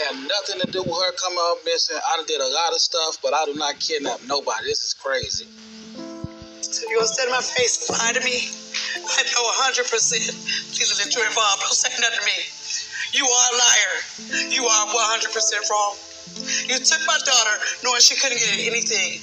had nothing to do with her coming up missing. I done did a lot of stuff, but I do not kidnap nobody. This is crazy. So you gonna stand in my face and lie to me? I know 100% Lila that you're involved. Don't say nothing to me. You are a liar. You are 100% wrong. You took my daughter knowing she couldn't get anything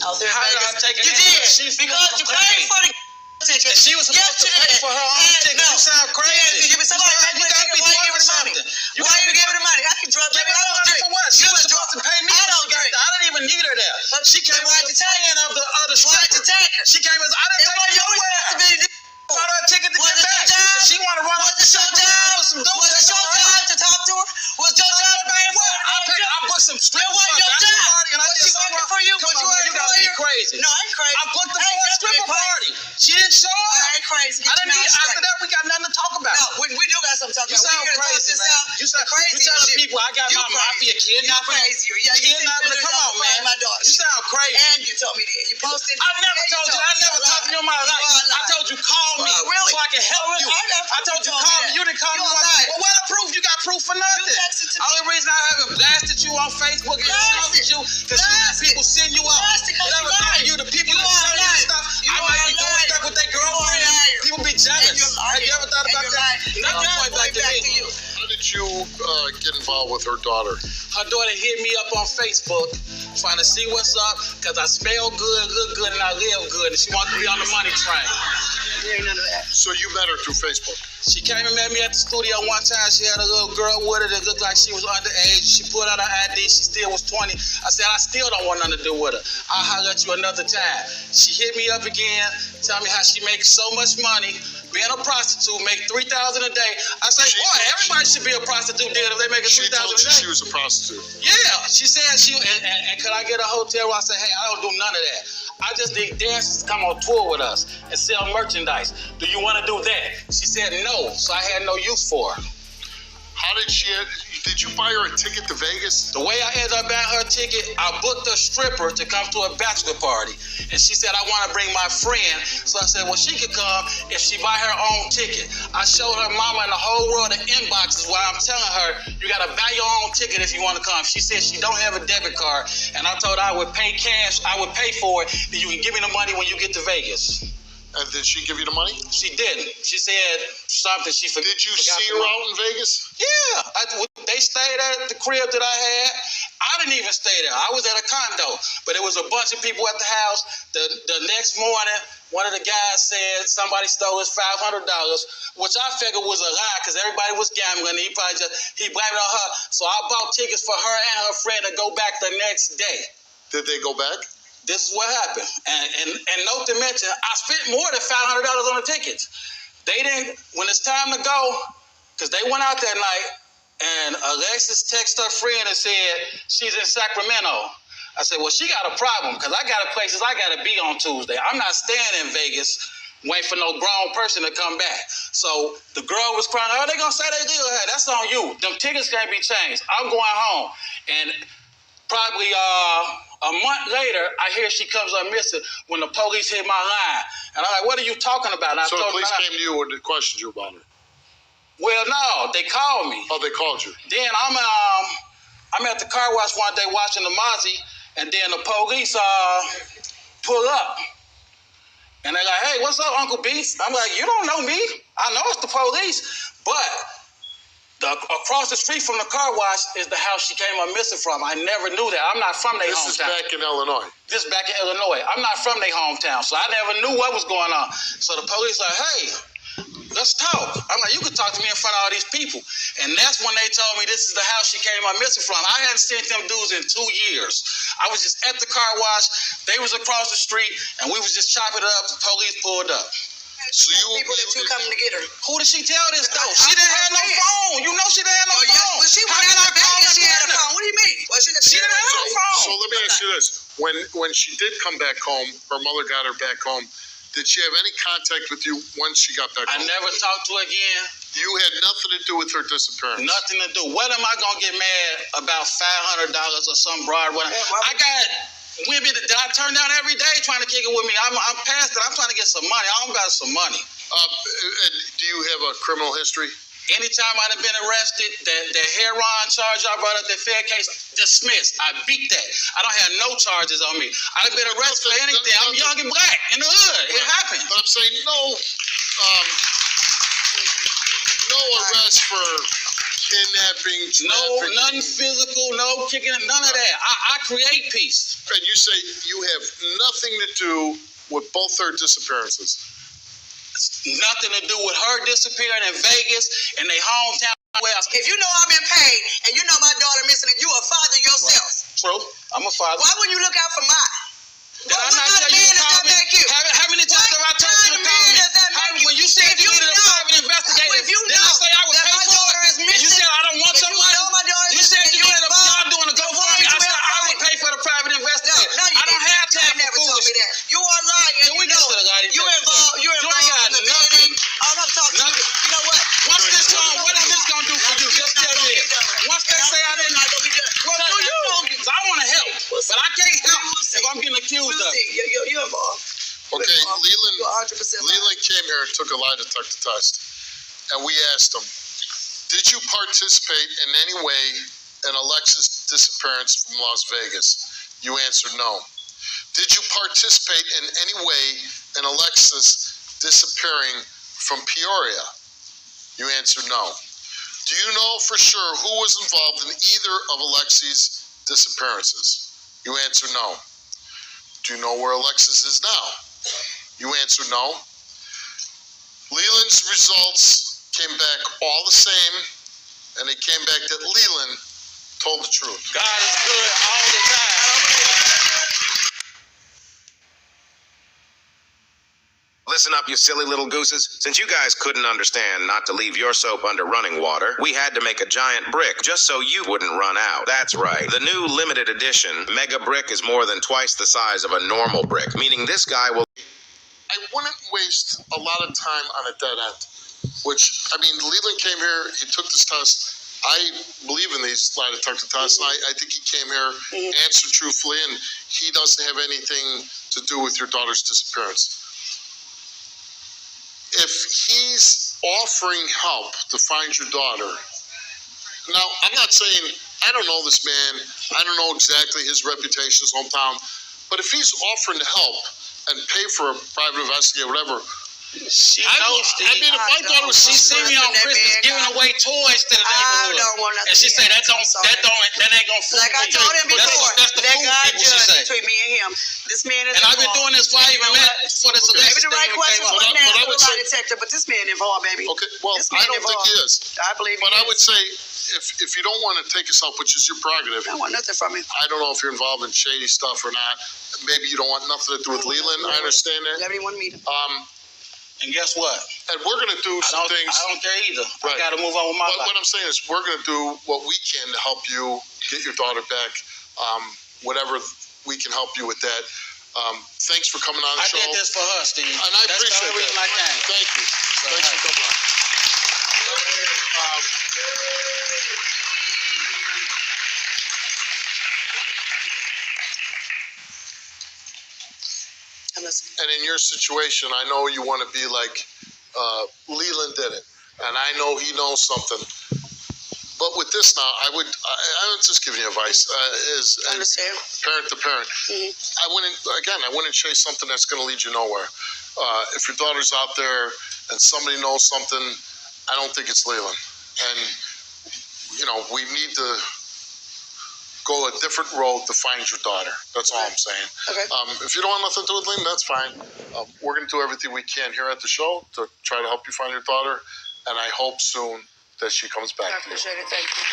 out there in Vegas. You did. Because you paid for the ticket. She was supposed to pay for her own ticket. You sound crazy. You gotta be giving her money. Why you giving her money? I can drug baby. I don't drink. For what? She was supposed to pay me. I don't drink. I didn't even need her there. She came with the plan of the other stripper. She came with. I didn't take her nowhere. Bought her a ticket to get back. She want to run off the show down with some dudes. Was it your job to talk to her? Was your job to pay for her? I put some strippers on your the job. party and I Was she working for you? Come on, you gotta be crazy. No, I ain't crazy. I booked the first stripper party. She didn't show up. I ain't crazy. I didn't need, after that, we got nothing to talk about. No, we do got something to talk about. You sound crazy, man. You telling people I got my mafia kidnapping. Yeah, you kidnapping. Come on, man. My daughter. You sound crazy. And you told me that. You posted. I never told you. I never talked to you in my life. I told you call me really? so I can help you. I told you call me. You didn't call me. Well, what proof? You got proof for nothing. Only reason I haven't blasted you on Facebook and insulted you because people send you up. Whatever thing you, the people that send you stuff, I might be doing stuff with their girlfriend. People be jealous. Have you ever thought about that? Nothing point back to me. How did you get involved with her daughter? Her daughter hit me up on Facebook trying to see what's up because I smell good, look good, and I live good, and she wants to be on the money train. There ain't none of that. So you met her through Facebook? She came and met me at the studio one time. She had a little girl with her that looked like she was underage. She pulled out her ID. She still was 20. I said, I still don't want nothing to do with her. I'll holler at you another time. She hit me up again, tell me how she makes so much money. Being a prostitute, make $3,000 a day. I say, boy, everybody should be a prostitute deal if they make $3,000 a day. She told you she was a prostitute. Yeah, she said and could I get a hotel? I said, hey, I don't do none of that. I just need dancers to come on tour with us and sell merchandise. Do you want to do that? She said no, so I had no use for her. How did you buy her a ticket to Vegas? The way I ended up buying her ticket, I booked a stripper to come to a bachelor party. And she said, I want to bring my friend. So I said, well, she could come if she buy her own ticket. I showed her mama and the whole world the inboxes where I'm telling her, you got to buy your own ticket if you want to come. She said she don't have a debit card. And I told her I would pay cash. I would pay for it. Then you can give me the money when you get to Vegas. And did she give you the money? She didn't. She said something. She forgot. Did you see her out in Vegas? Yeah. They stayed at the crib that I had. I didn't even stay there. I was at a condo. But it was a bunch of people at the house. The next morning, one of the guys said somebody stole his $500, which I figured was a lie because everybody was gambling. He blamed it on her. So I bought tickets for her and her friend to go back the next day. Did they go back? This is what happened. And note to mention, I spent more than $500 on the tickets. They didn't, when it's time to go, because they went out that night, and Alexis texted her friend and said, she's in Sacramento. I said, well, she got a problem, because I got places I got to be on Tuesday. I'm not staying in Vegas waiting for no grown person to come back. So the girl was crying, oh, they going to say they did. Hey, that's on you. Them tickets can't be changed. I'm going home. And probably a month later, I hear she comes up missing when the police hit my line. And I'm like, what are you talking about? And so the police came to you and questioned you about her? Well, no, they called me. Oh, they called you. Then I'm at the car wash one day watching the Mozzie, and then the police pull up. And they're like, hey, what's up, Uncle Beats? I'm like, you don't know me. I know it's the police. But across the street from the car wash is the house she came up missing from. I never knew that. I'm not from their hometown. This is back in Illinois. This is back in Illinois. I'm not from their hometown, so I never knew what was going on. So the police like, hey, let's talk. I'm like, you could talk to me in front of all these people. And that's when they told me this is the house she came up missing from. I hadn't seen them dudes in 2 years. I was just at the car wash. They was across the street, and we was just chopping it up. The police pulled up. So people that you coming to get her. Who did she tell this though? She didn't have no phone. You know she didn't have no phone. Yes, well, she went out Vegas. She had a phone. What do you mean? Well, she didn't have no phone. So let me ask you this: when she did come back home, her mother got her back home. Did she have any contact with you once she got back home? I never talked to her again. You had nothing to do with her disappearance. Nothing to do. What am I gonna get mad about $500 or some broad? I got women that I turn down every day trying to kick it with me. I'm past it. I'm trying to get some money. I don't got some money. And do you have a criminal history? Anytime I've been arrested, that heroin charge I brought up, that Fed case, dismissed. I beat that. I don't have no charges on me. I've been arrested for anything. I'm young and black in the hood. It happened. But I'm saying no arrest for kidnapping, nothing physical, no kicking, none of that. I create peace. And you say you have nothing to do with both their disappearances. Nothing to do with her disappearing in Vegas and they hometown. If you know I've been paid and you know my daughter missing, and you a father yourself. Right. True. I'm a father. Why wouldn't you look out for mine? Did I not tell you to call me? How many times have I told you to call me? When you said you needed a private investigator, didn't I say I would pay for it? And you said I don't want someone? You said you needed y'all doing a GoFundMe. I said I would pay for the private investigator. I don't have time for foolishness. You are lying. We just should have got it. You involved. You involved in the nothing. All I'm talking to you. You know what? What is this going to do for you? Just tell me. Once they say I didn't, well, do you? Because I want to help, but I can't help if I'm getting accused of it. You're involved. Okay, Leland. You're 100% Leland came here and took a lie detector test, and we asked him, "Did you participate in any way in Alexis' disappearance from Las Vegas?" You answered no. Did you participate in any way in Alexis disappearing from Peoria? You answered no. Do you know for sure who was involved in either of Alexis' disappearances? You answered no. Do you know where Alexis is now? You answered no. Leland's results came back all the same, and they came back that Leland told the truth. God is good all the time. Listen up, you silly little gooses. Since you guys couldn't understand not to leave your soap under running water, we had to make a giant brick just so you wouldn't run out. That's right. The new limited edition Mega Brick is more than twice the size of a normal brick, meaning this guy will... I wouldn't waste a lot of time on a dead end, which, I mean, Leland came here, he took this test. I believe in these lie detector tests, and I think he came here, answered truthfully, and he doesn't have anything to do with your daughter's disappearance. If he's offering help to find your daughter, now, I'm not saying, I don't know this man, I don't know exactly his reputation, his hometown, but if he's offering to help and pay for a private investigator, whatever, She knows, Steve. I mean, if my daughter was... She see me on Christmas giving away toys to the neighborhood. I don't want nothing. And she say that ain't gonna fool me. Like I told him before, That's the that fool God people she say. judge between me and him. This man is And I've been doing this for even for this Maybe the right question was But I would say... detector, but this man involved, baby. Okay, well, I don't think he is. I believe he is. But I would say, if you don't want to take us out, which is your prerogative, I don't want nothing from him. I don't know if you're involved in shady stuff or not. Maybe you don't want nothing to do with Leland. I understand that. Never even want to meet him. And guess what? And we're going to do some things. I don't care either. Right. I got to move on with my life. What I'm saying is we're going to do what we can to help you get your daughter back, whatever we can help you with that. Thanks for coming on the show. I did this for her, Steve. And I appreciate the reason I came. Thank you. Thanks for coming on. And in your situation, I know you want to be like Leland did it, and I know he knows something. But with this now, I'm just giving you advice as parent to parent. I wouldn't chase something that's going to lead you nowhere. If your daughter's out there and somebody knows something, I don't think it's Leland. And we need to go a different road to find your daughter. That's all I'm saying. Okay. If you don't want nothing to do with Leland, that's fine. We're going to do everything we can here at the show to try to help you find your daughter, and I hope soon that she comes back. I appreciate it. Thank you.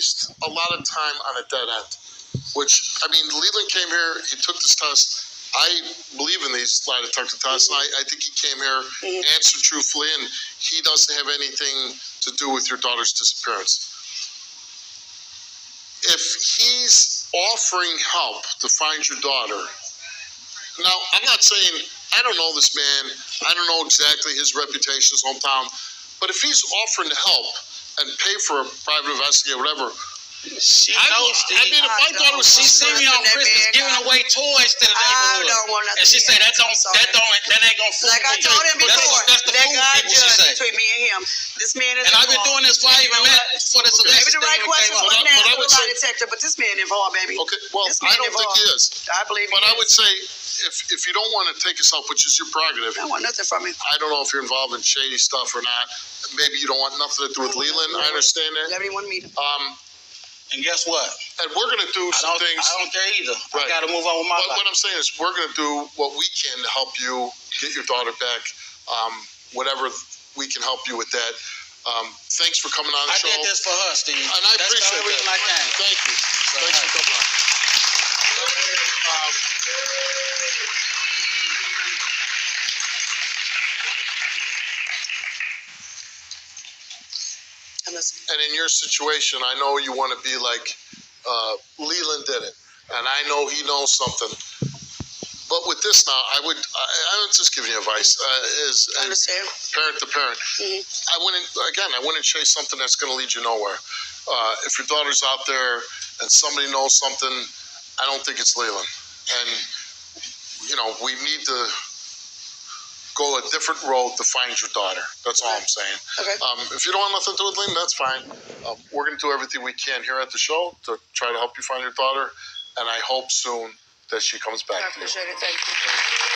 waste a lot of time on a dead end. Which, I mean, Leland came here, he took this test. I believe in these lie detector tests, and I think he came here, answered truthfully, and he doesn't have anything to do with your daughter's disappearance. If he's offering help to find your daughter, now, I'm not saying, I don't know this man, I don't know exactly his reputation, his hometown, but if he's offering to help and pay for a private investigator, whatever, She knows, Steve. I mean, if my daughter was She seen me on Christmas giving away toys to the neighborhood. I don't want nothing. And she said that ain't gonna fool Like I me. told him before, That's the let fool God people, she judge said. between me and him. This man is And I've been involved. doing this for I even met for this Okay. Alexis Maybe the right thing when it questions came up. wasn't But I asked would with a say- lie detector, but this man involved, baby. okay, well, This I man don't think he involved. is. I believe he But I is. would say, if you don't want to take us out, which is your prerogative, I don't want nothing from him. I don't know if you're involved in shady stuff or not. Maybe you don't want nothing to do with Leland. I understand that. Whatever you want to meet him. And guess what? And we're going to do some things. I don't care either. Right. I gotta move on with my What life. I'm saying is, we're going to do what we can to help you get your daughter back. Whatever we can help you with that. Thanks for coming on the I show. did this for her, Steve. And I That's the appreciate only reason that. I came. Thank you. Thanks for coming on. I'm listening. And in your situation, I know you want to be like Leland did it, and I know he knows something. But with this now, I'm just giving you advice as Understand. parent to parent. I wouldn't chase something that's going to lead you nowhere. If your daughter's out there and somebody knows something, I don't think it's Leland. And we need to go a different road to find your daughter. That's all I'm saying. Okay. If you don't want nothing to do with Leland, that's fine. We're going to do everything we can here at the show to try to help you find your daughter, and I hope soon that she comes back I to you. appreciate it. Thank you.